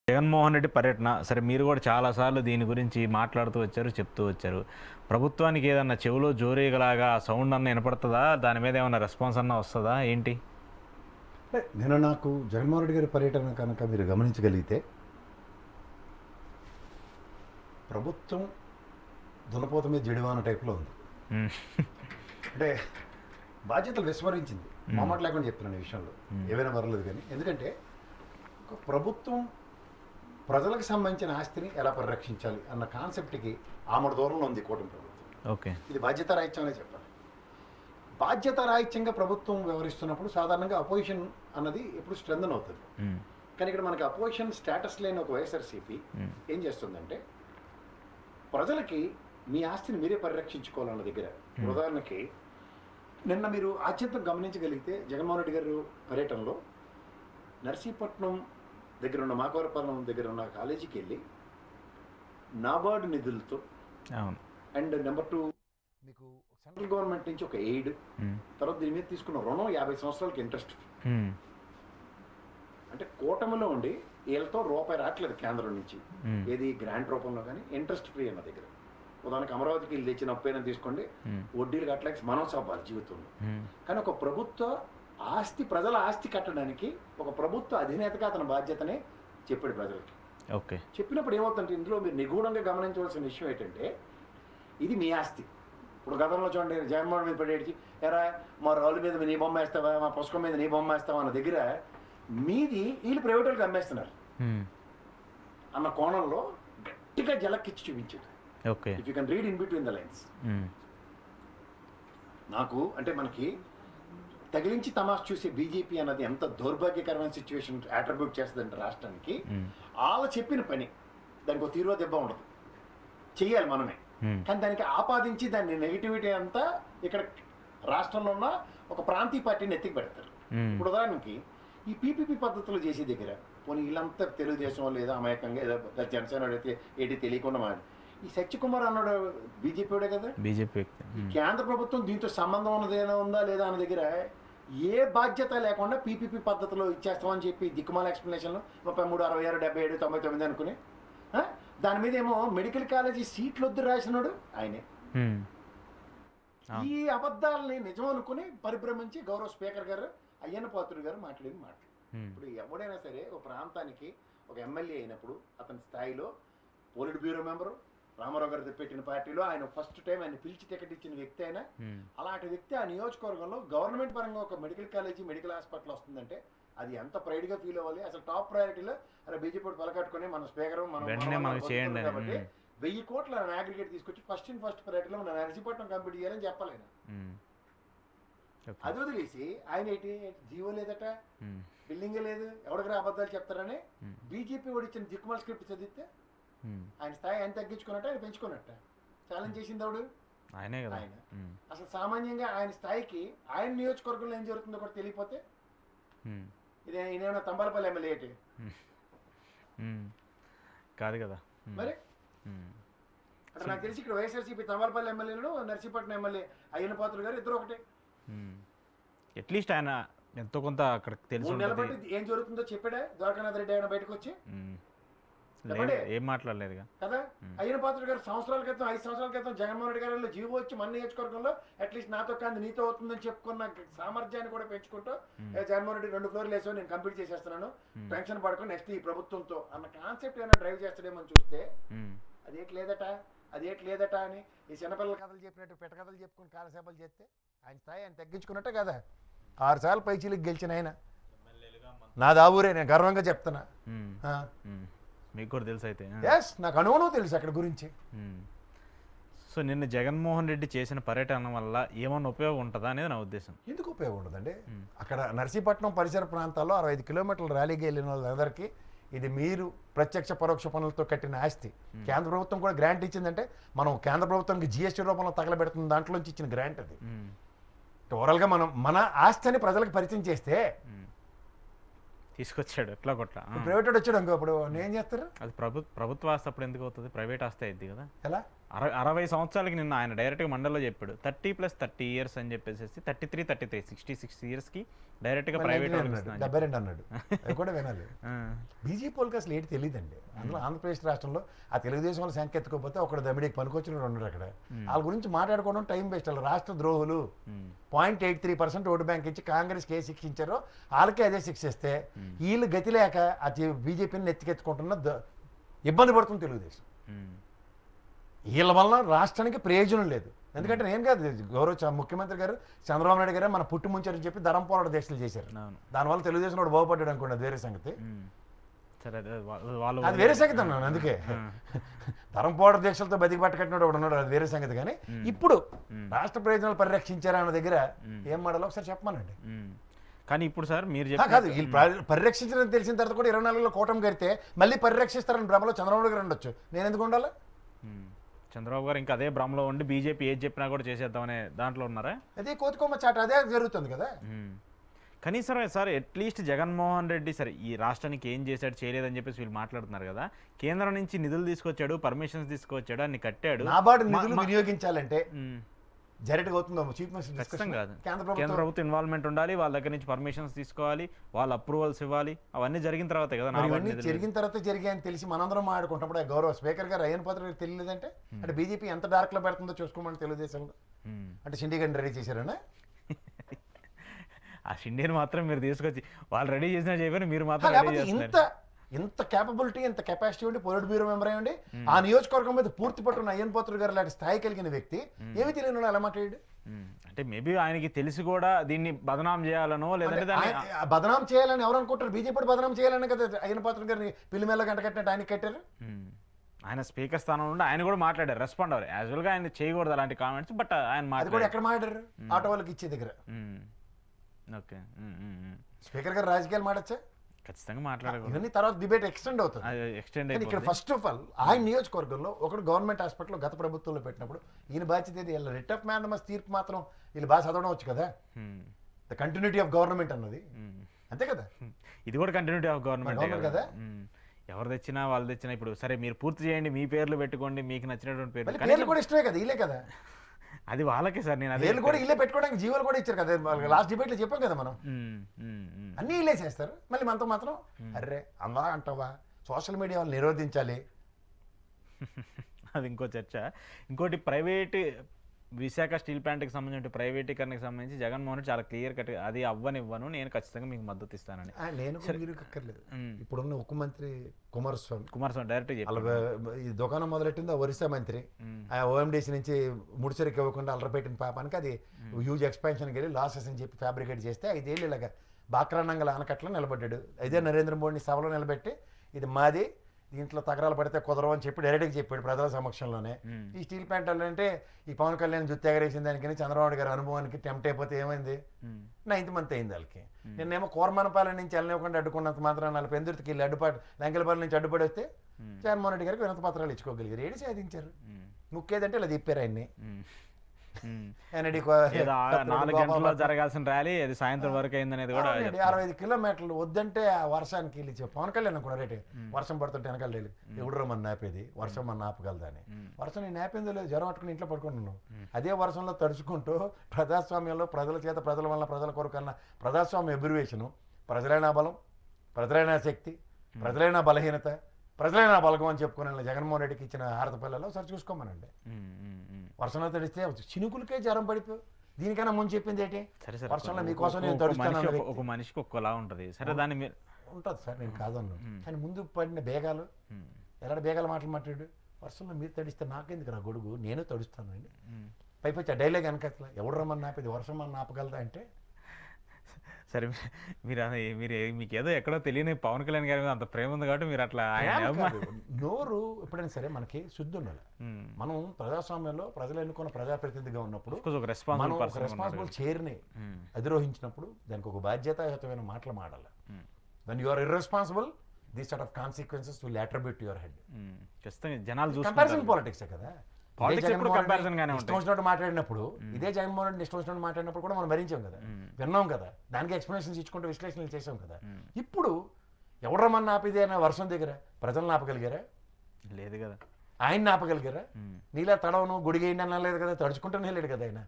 జగన్మోహన్ రెడ్డి పర్యటన సరే, మీరు కూడా చాలాసార్లు దీని గురించి మాట్లాడుతూ వచ్చారు, చెప్తూ వచ్చారు. ప్రభుత్వానికి ఏదన్నా చెవులో జోరీగలాగా సౌండ్ అన్న వినపడుతుందా? దాని మీద ఏమన్నా రెస్పాన్స్ అన్న వస్తుందా ఏంటి? నేను నాకు జగన్మోహన్ రెడ్డి గారి పర్యటన కనుక మీరు గమనించగలిగితే, ప్రభుత్వం దున్నపోత మీద జడివాన టైప్లో ఉంది. అంటే బాధ్యతలు విస్మరించింది. మామాట లేకుండా చెప్తున్నాను ఈ విషయంలో, ఏవైనా పర్లేదు కానీ. ఎందుకంటే ఒక ప్రభుత్వం ప్రజలకు సంబంధించిన ఆస్తిని ఎలా పరిరక్షించాలి అన్న కాన్సెప్ట్కి ఆమడ దూరంలో ఉంది కూటమి ప్రభుత్వం. ఓకే, ఇది బాధ్యతారాహిత్యం అనే చెప్పాలి. బాధ్యతారాహిత్యంగా ప్రభుత్వం వ్యవహరిస్తున్నప్పుడు సాధారణంగా అపోజిషన్ అన్నది ఎప్పుడు స్ట్రెంథన్ అవుతుంది. కానీ ఇక్కడ మనకి అపోజిషన్ స్టేటస్ లేని ఒక వైఎస్ఆర్సీపీ ఏం చేస్తుందంటే, ప్రజలకి మీ ఆస్తిని మీరే పరిరక్షించుకోవాలన్న దగ్గర, ఉదాహరణకి నిన్న మీరు ఆద్యంతం గమనించగలిగితే జగన్మోహన్ రెడ్డి గారు పర్యటనలో నర్సీపట్నం దగ్గర ఉన్న మాకవరపాలెం దగ్గర ఉన్న కాలేజీకి వెళ్ళి నాబార్డ్ నిధులతో అండ్ నెంబర్ 2 మీకు సెంట్రల్ గవర్నమెంట్ నుంచి ఒక ఎయిడ్, తర్వాత దీని మీద తీసుకున్న రుణం 50 సంవత్సరాలకి ఇంట్రెస్ట్ ఫ్రీ. అంటే కూటమిలో ఉండి వీళ్ళతో రూపాయి రావట్లేదు కేంద్రం నుంచి, ఏది గ్రాంట్ రూపంలో కానీ ఇంట్రెస్ట్ ఫ్రీ అన్న దగ్గర. ఉదాహరణకి అమరావతికి వీళ్ళు తెచ్చిన అప్పైనా తీసుకోండి, వడ్డీలు కట్టలేక మనం సవ్వాలి జీవితంలో. కానీ ఒక ప్రభుత్వ ఆస్తి, ప్రజల ఆస్తి కట్టడానికి ఒక ప్రభుత్వ అధినేతగా అతని బాధ్యతనే చెప్పాడు ప్రజలకి. ఓకే, చెప్పినప్పుడు ఏమవుతుందంటే ఇందులో మీరు నిగూఢంగా గమనించవలసిన విషయం ఏంటంటే, ఇది మీ ఆస్తి. ఇప్పుడు గతంలో చూడండి, జగన్మోహన్ మీద పడేటికి ఎరా మా రాళ్ళు మీద నీ బొమ్మ వేస్తావా, మా పుస్తకం మీద నీ బొమ్మ వేస్తావా అన్న దగ్గర మీది వీళ్ళు ప్రైవేట్ వాళ్ళకి అమ్మేస్తున్నారు అన్న కోణంలో గట్టిగా జలక్కిచ్చి చూపించాడు. Okay, if you can read in between the lines. నాకు అంటే మనకి తగిలించి తమాష చూసే బీజేపీ అన్నది ఎంత దౌర్భాగ్యకరమైన సిచ్యువేషన్ అట్రిబ్యూట్ చేస్తుందంటే రాష్ట్రానికి, వాళ్ళు చెప్పిన పని దానికి ఒక తీరువ దెబ్బ ఉండదు, చెయ్యాలి మనమే. కానీ దానికి ఆపాదించి దాన్ని నెగిటివిటీ అంతా ఇక్కడ రాష్ట్రంలో ఉన్న ఒక ప్రాంతీయ పార్టీని ఎత్తికి పెడతారు. ఇప్పుడు ఉదాహరణకి ఈ పీపీపీ పద్ధతులు చేసే దగ్గర పోనీ వీళ్ళంతా తెలుగుదేశం వాళ్ళు ఏదో అమాయకంగా ఏదో జనసేన అయితే ఏంటి తెలియకుండా మాట. ఈ సత్యకుమార్ అన్నాడు బీజేపీ వాడే కదా, బీజేపీ. కేంద్ర ప్రభుత్వం దీంతో సంబంధం ఉన్నదేనా ఉందా లేదా అన్న దగ్గర ఏ బాధ్యత లేకుండా పీపీపీ పద్ధతిలో ఇచ్చేస్తామని చెప్పి దిక్కుమాల ఎక్స్ప్లెనేషన్లు 33, 66, 77, 99 అనుకుని దాని మీద ఏమో మెడికల్ కాలేజీ సీట్లు వద్దు రాసినాడు ఆయనే. ఈ అబద్ధాలని నిజం అనుకుని పరిభ్రమించి గౌరవ స్పీకర్ గారు అయ్యన్న పాత్రుడు గారు మాట్లాడిన మాట. ఇప్పుడు ఎవడైనా సరే ఒక ప్రాంతానికి ఒక ఎమ్మెల్యే అయినప్పుడు అతని స్థాయిలో పోలిట్ బ్యూరో మెంబరు రామారావు గారు పెట్టిన పార్టీలో ఆయన ఫస్ట్ టైం ఆయన పిలిచి టికెట్ ఇచ్చిన వ్యక్తి అయినా, అలాంటి వ్యక్తి ఆ నియోజకవర్గంలో గవర్నమెంట్ పరంగా ఒక మెడికల్ కాలేజీ, మెడికల్ హాస్పిటల్ వస్తుందంటే అది ఎంత ప్రైడ్గా ఫీల్ అవ్వాలి. అసలు టాప్ ప్రయారిటీలో అరే బీజేపీ పలకట్టుకుని మన స్పీకర్ కాబట్టి 1000 కోట్ల అగ్రిగేట్ తీసుకొచ్చి ఫస్ట్ ప్రయారిటీలో మన నర్సీపట్నం కంప్లీట్ చేయాలని చెప్పాలి ఆయన. అది వదిలేసి ఆయన ఏంటి జీవో లేదట, బిల్డింగే లేదు, ఎవరికి అబద్ధాలు చెప్తారని బీజేపీ వాడు ఇచ్చిన దిక్కుమాల స్క్రిప్ట్ చదివితే ఆయన స్థాయి ఆయన తగ్గించుకున్నట్ట, ఆయన పెంచుకున్నట్ట. ఛాలెంజ్ చేసింది ఎవడు? ఆయనే కదా. ఆయన అసలు సామాన్యంగా ఆయన స్థాయికి ఆయన నియోజకవర్గంలో ఏం జరుగుతుందో కూడా తెలియపోతే ఇది ఈయన తంబాలపల్లి ఎమ్మెల్యే ఏంటి కాదు కదా మరి. అంటే నాకు తెలిసి ఇక్కడ వైఎస్ఆర్సీపీ తంబాలపల్లి ఎమ్మెల్యేలు నర్సీపట్నం ఎమ్మెల్యే అయ్యన్న పాత్రుడు గారు ఇద్దరు ఒకటే. అట్లీస్ట్ ఆయన ఎంతో కొంత అక్కడ తెలుసు. 3 నెలల బట్టి ఏం జరుగుతుందో చెప్పాడే ద్వారకానాథ్ రెడ్డి ఆయన బయటకు వచ్చి ఏం మాట్లాడలేదు కదా. అయ్యన్న పాత్రుడు గారు 5 సంవత్సరాల క్రితం జగన్మోహన్ రెడ్డి గారు జీవో వచ్చి మన నియోజకవర్గంలో అట్లీస్ట్ నాతో కాదు నీతో అవుతుందని చెప్పుకున్న సామర్థ్యాన్ని కూడా పెంచుకుంటూ జగన్మోహన్ రెడ్డి 2 ఫ్లోర్లు వేసో నేను కంప్లీట్ చేసేస్తున్నాను, టెన్షన్ పడుకుని నెక్స్ట్ ఈ ప్రభుత్వంతో అన్న కాన్సెప్ట్ ఏమైనా డ్రైవ్ చేస్తాడేమో చూస్తే అదేటి లేదట అని ఈ చిన్నపిల్లల కథలు చెప్పినట్టు పెట్ట కథలు చెప్పుకుని కాలసేపలు చేస్తే ఆయన స్థాయి ఆయన తగ్గించుకున్నట్టే కదా. 6 సార్లు పైచీలకు గెలిచిన ఆయన నా దాబూరే, నేను గర్వంగా చెప్తున్నా. మీకు కూడా తెలుసు అయితే? ఎస్, నాకు అనుమానం తెలుసు అక్కడ గురించి. సో నిన్న జగన్మోహన్ రెడ్డి చేసిన పర్యటన వల్ల ఏమన్నా ఉపయోగం ఉంటుందా అనేది నా ఉద్దేశం. ఎందుకు ఉపయోగం ఉండదండి? అక్కడ నర్సీపట్నం పరిసర ప్రాంతాల్లో 65 కిలోమీటర్ల ర్యాలీకి వెళ్ళిన వాళ్ళందరికీ ఇది మీరు ప్రత్యక్ష పరోక్ష పనులతో కట్టిన ఆస్తి. కేంద్ర ప్రభుత్వం కూడా గ్రాంట్ ఇచ్చిందంటే మనం కేంద్ర ప్రభుత్వానికి జిఎస్టీ రూపంలో తగలబెడుతున్న దాంట్లోంచి ఇచ్చిన గ్రాంట్ అది. ఓవరాల్గా మనం మన ఆస్తిని ప్రజలకు పరిచయం చేస్తే తీసుకొచ్చాడు ఎట్లా కొట్లా. ప్రైవేట్ వచ్చాడు అనుకో, అప్పుడు ఏం చేస్తారు? అది ప్రభుత్వ ఆస్తి, అప్పుడు ఎందుకు అవుతుంది? ప్రైవేట్ ఆస్తి అయింది కదా. ఎలా? 60 సంవత్సరాలకి నిన్న ఆయన డైరెక్ట్గా మండలిలో చెప్పాడు 30+30 ఇయర్స్ అని చెప్పేసి 33 66 ఇయర్స్కి డైరెక్ట్గా ప్రైవేట్ అన్నాడు 72 అన్నాడు అది కూడా వినాలి. బీజేపీ వాళ్ళకి అసలు ఏంటి తెలియదండి. అందులో ఆంధ్రప్రదేశ్ రాష్ట్రంలో ఆ తెలుగుదేశం వాళ్ళు సంఖ్య ఎత్తుకోకపోతే ఒకడు దమిడికి పనికొచ్చిన ఉన్నాడు అక్కడ. వాళ్ళ గురించి మాట్లాడుకోవడం టైం వేస్ట్. వాళ్ళు రాష్ట్ర ద్రోహులు 0.83% ఓటు బ్యాంక్ ఇచ్చి కాంగ్రెస్కి ఏ శిక్ష ఇచ్చారో వాళ్ళకే అదే శిక్ష ఇస్తే వీళ్ళు గతి లేక అది బీజేపీని నెత్తికెత్తుకుంటున్న ఇబ్బంది పడుతుంది తెలుగుదేశం. వీళ్ళ వల్ల రాష్ట్రానికి ప్రయోజనం లేదు. ఎందుకంటే నేను కాదు, గౌరవ ముఖ్యమంత్రి గారు చంద్రబాబు నాయుడు గారు మన పుట్టి ముంచారని చెప్పి ధరం పోరాట దీక్షలు చేశారు. దానివల్ల తెలుగుదేశం కూడా బాగుపడ్డాడు అనుకోండి, అది వేరే సంగతి. అది వేరే సంగతి అన్నాను. అందుకే ధరం పోరాట దీక్షలతో బతికి పట్టకట్టినాడు ఒకడు ఉన్నాడు, అది వేరే సంగతి. కానీ ఇప్పుడు రాష్ట్ర ప్రయోజనాలు పరిరక్షించారా అన్న దగ్గర ఏం మాడాలో ఒకసారి చెప్పమానండి. కానీ ఇప్పుడు సార్ మీరు కాదు, వీళ్ళు పరిరక్షించడం తెలిసిన తర్వాత కూడా 24లో కూటమి కడితే మళ్ళీ పరిరక్షిస్తారని భ్రమలో చంద్రబాబు గారు ఉండొచ్చు. నేను ఎందుకు ఉండాలి? చంద్రబాబు గారు ఇంకా అదే భ్రమలో ఉండి బీజేపీ ఏది చెప్పినా కూడా చేసేద్దామనే దాంట్లో ఉన్నారా? అదే కోతికొమ్మ చాట అదే జరుగుతుంది కదా. కనీసం సార్ అట్లీస్ట్ జగన్మోహన్ రెడ్డి సరే ఈ రాష్ట్రానికి ఏం చేశాడు చేయలేదని చెప్పేసి వీళ్ళు మాట్లాడుతున్నారు కదా. కేంద్రం నుంచి నిధులు తీసుకొచ్చాడు, పర్మిషన్స్ తీసుకొచ్చాడు, అన్ని కట్టాడు. నాబార్డు నిధులు వినియోగించాలంటే డైరెక్ట్గా అవుతుందో చీఫ్ మినిస్టర్ ఖచ్చితంగా కాదు. కేంద్ర ప్రభుత్వం ఇన్వాల్వ్మెంట్ ఉండాలి, వాళ్ళ దగ్గర నుంచి పర్మిషన్స్ తీసుకోవాలి, వాళ్ళ అప్రూవల్స్ ఇవ్వాలి. అవన్నీ జరిగిన తర్వాత కదా. అవన్నీ జరిగిన తర్వాత జరిగాయని తెలిసి మనందరం మాట్లాడుకుంటున్నప్పుడు గౌరవ స్పీకర్ గారు అయ్యన్ పాత్ర గారికి తెలియలేదంటే అంటే బీజేపీ ఎంత డార్క్లో పెడుతుందో చూసుకోమని తెలుగుదేశంలో అంటే షిండీగడ్ని రెడీ చేశారన్నా. ఆ షిండీని మాత్రం మీరు తీసుకొచ్చి వాళ్ళు రెడీ చేసినా చెప్పారు, మీరు మాత్రం ఇంత క్యాపబిలిటీ, ఇంత కెపాసిటీ ఉండి పొలిట్ బ్యూరో మెంబర్ అయ్యండి ఆ నియోజకవర్గం మీద పూర్తి పట్టున్న అయ్యన్ పాత్ర గారు లాంటి స్థాయి కలిగిన వ్యక్తి ఏమి తెలియని ఎలా మాట్లాడాడు? అంటే మేబీ ఆయనకి తెలిసి కూడా దీన్ని బదనాం చేయాలనో లేదంటే బదనాం చేయాలని ఎవరు అనుకుంటారు? బీజేపీ బదనాం చేయాలని కదా అయ్యన్ పాత్ర గారిని పిల్లిమేళ గంట కట్టినట్టు ఆయనకి కట్టారు. ఆయన స్పీకర్ స్థానం నుండి ఆయన కూడా మాట్లాడారు, రెస్పాండ్ అవ్వాలి. యాజువల్గా ఆయన చేయకూడదు అలాంటి కామెంట్స్, బట్ ఆయన మాట్లాడారు. ఎక్కడ మాట్లాడారు? ఆటో వాళ్ళకి ఇచ్చే దగ్గర. ఓకే, స్పీకర్ గారు రాజకీయాలు మాడచ్చా? ఖచ్చితంగా మాట్లాడకూడదు. ఇవన్నీ తర్వాత డిబేట్ ఎక్స్టెండ్ అవుతుంది. ఇక్కడ ఫస్ట్ ఆఫ్ ఆల్ ఆయన నియోజకవర్గంలో ఒకటి గవర్నమెంట్ హాస్పిటల్లో గత ప్రభుత్వంలో పెట్టినప్పుడు ఈయన బాధ్యత ఏది? వీళ్ళ రిట్ ఆఫ్ మ్యాండమస్ తీర్పు మాత్రం వీళ్ళు బాగా చదవడం వచ్చు కదా. ద కంటిన్యూటీ ఆఫ్ గవర్నమెంట్ అన్నది అంతే కదా. ఇది కూడా కంటిన్యూటీ ఆఫ్ గవర్నమెంట్ కదా. ఎవరు తెచ్చినా వాళ్ళు తెచ్చినా ఇప్పుడు సరే మీరు పూర్తి చేయండి, మీ పేర్లు పెట్టుకోండి, మీకు నచ్చినటువంటి పేర్లు కూడా ఇష్టమే కదా, వీళ్ళే కదా. అది వాళ్ళకే సార్. నేను అదే కూడా ఇల్లే పెట్టుకోవడానికి జీవోలు కూడా ఇచ్చారు కదా. లాస్ట్ డిబేట్లో చెప్పాం కదా మనం. అన్నీ ఇల్లే చేస్తారు. మళ్ళీ మనతో మాత్రం అర్రే అమ్మా అంటావా, సోషల్ మీడియా వాళ్ళు నిరోధించాలి. అది ఇంకో చర్చ. ఇంకోటి ప్రైవేట్ విశాఖ స్టీల్ ప్లాంట్కి సంబంధించిన ప్రైవేటీకరణకు సంబంధించి జగన్మోహన్ రెడ్డి చాలా క్లియర్ కట్ అది అవ్వనివ్వను, నేను ఖచ్చితంగా మీకు మద్దతు ఇస్తానని. నేను అక్కర్లేదు. ఇప్పుడున్న ఉప మంత్రి కుమారస్వామి డైరెక్ట్ ఈ దుకాణం మొదలెట్టింది ఆ ఒరిస్సా మంత్రి. ఆ ఓఎండీసీ నుంచి ముడిసరికి ఇవ్వకుండా అల్లరపెట్టిన పాపానికి అది హ్యూజ్ ఎక్స్పాన్షన్కి వెళ్ళి లాసెస్ అని చెప్పి ఫ్యాబ్రికేట్ చేస్తే 5 ఏళ్ళు ఇలాగా బాక్రానంగల ఆనకట్లో నిలబడ్డాడు. ఇదే నరేంద్ర మోడీని సభలో నిలబెట్టి ఇది మాది, దీంట్లో తగరాలు పడితే కుదరవు అని చెప్పి డైరెక్ట్గా చెప్పాడు ప్రజల సమక్షంలోనే. ఈ స్టీల్ ప్లాంట్ అంటే ఈ పవన్ కళ్యాణ్ జుత్తెగరేసిన దానికి చంద్రబాబు గారి అనుభవానికి టెంప్ట్ అయిపోతే ఏమైంది? 9th మంత్ అయింది వాళ్ళకి. నిన్నేమో కోరమనపాలెం నుంచి వెళ్ళనివ్వకుండా అడ్డుకున్నంత మాత్రం 40 పెందుర్తికి వెళ్ళి అడ్డుపాటు లంకెలపాలెం నుంచి అడ్డుపడి వస్తే జగన్మోహన్ రెడ్డి గారికి వినతి పత్రాలు ఇచ్చుకోగలిగారు. ఏడు సాధించారు. ముఖ్యేదంటే ఇలా తిప్పారు ఆయన్ని. 4 గంటల్లో జరగాల్సిన ర్యాలీ అది సాయంత్రం వరకు అయిందనేది కూడా 65 కిలోమీటర్లు వద్దంటే ఆ వర్షానికి వెళ్ళి పవన్ కళ్యాణ్ అనుకున్నా రేటే వర్షం పడుతుంటే వెనకాల వెళ్ళి ఎవడో మన నాపేది వర్షం మన ఆపగలదని. వర్షం నేను నాపిందో లేదు, జ్వరం పట్టుకుని ఇంట్లో పడుకుంటున్నాను. అదే వర్షంలో తడుచుకుంటూ ప్రజాస్వామ్యంలో ప్రజల చేత ప్రజల వల్ల ప్రజల కొరకు అన్న ప్రజాస్వామ్య ఎబ్రివేషను ప్రజలైనా బలం, ప్రజలైనా శక్తి, ప్రజలైనా బలహీనత, ప్రజలైనా బలగం అని చెప్పుకునే జగన్మోహన్ రెడ్డికి ఇచ్చిన హారత పిల్లలు ఒకసారి చూసుకోమనండి. వర్షంలో తడిస్తే చినుకులకే జ్వరం పడిపోయి దీనికైనా ముందు చెప్పింది ఏంటి? వర్షంలో మీకోసం నేను తడుస్తాను. ఒక మనిషికి ఒక్కలా ఉంటుంది. సరే దాన్ని ఉంటుంది సార్, నేను కాదన్నా. కానీ ముందు పడిన బేగాలు ఎలాంటి బేగాల మాటలు మాట్లాడు. వర్షంలో మీరు తడిస్తే నాకెందుకు రా గొడుగు, నేను తడుస్తాను అండి. పైపొచ్చి ఆ డైలాగ్ వెనకట్లా ఎవడు రమ్మని ఆపేది వర్షం అన్న ఆపగలదా అంటే. సరే మీరు మీకు ఏదో ఎక్కడో తెలియని పవన్ కళ్యాణ్ గారి మీద అంత ప్రేమ ఉంది కాబట్టి మీరు అట్లా నోరు ఎప్పుడైనా సరే మనకి శుద్ధి ఉండాలి. మనం ప్రజాస్వామ్యంలో ప్రజలు ఎన్నుకున్న ప్రజాప్రతినిధిగా ఉన్నప్పుడు రెస్పాన్సిబుల్ చైర్ని అధిరోహించినప్పుడు దానికి ఒక బాధ్యతాయుతమైన మాటలు మాడాలి. When you are irresponsible these sort of consequences will attribute your head. జనాలు కంపారిజన్ పాలిటిక్స్ కదా. ఇష్టం మాట్లాడినప్పుడు ఇదే జగన్మోహన్ రెడ్డి ఇష్టం మాట్లాడినప్పుడు కూడా మనం భరించాం కదా, విన్నాం కదా, దానికి ఎక్స్ప్లెనేషన్స్ ఇచ్చుకుంటూ విశ్లేషణలు చేసాం కదా. ఇప్పుడు ఎవరమన్నా ఆపిదే అనే వర్షం దగ్గర ప్రజలను ఆపగలిగారా? లేదు కదా. ఆయన ఆపగలిగారా? నీలా తడవను గుడిగేయండి అనలేదు కదా, తడుచుకుంటూనే వెళ్ళాడు కదా ఆయన.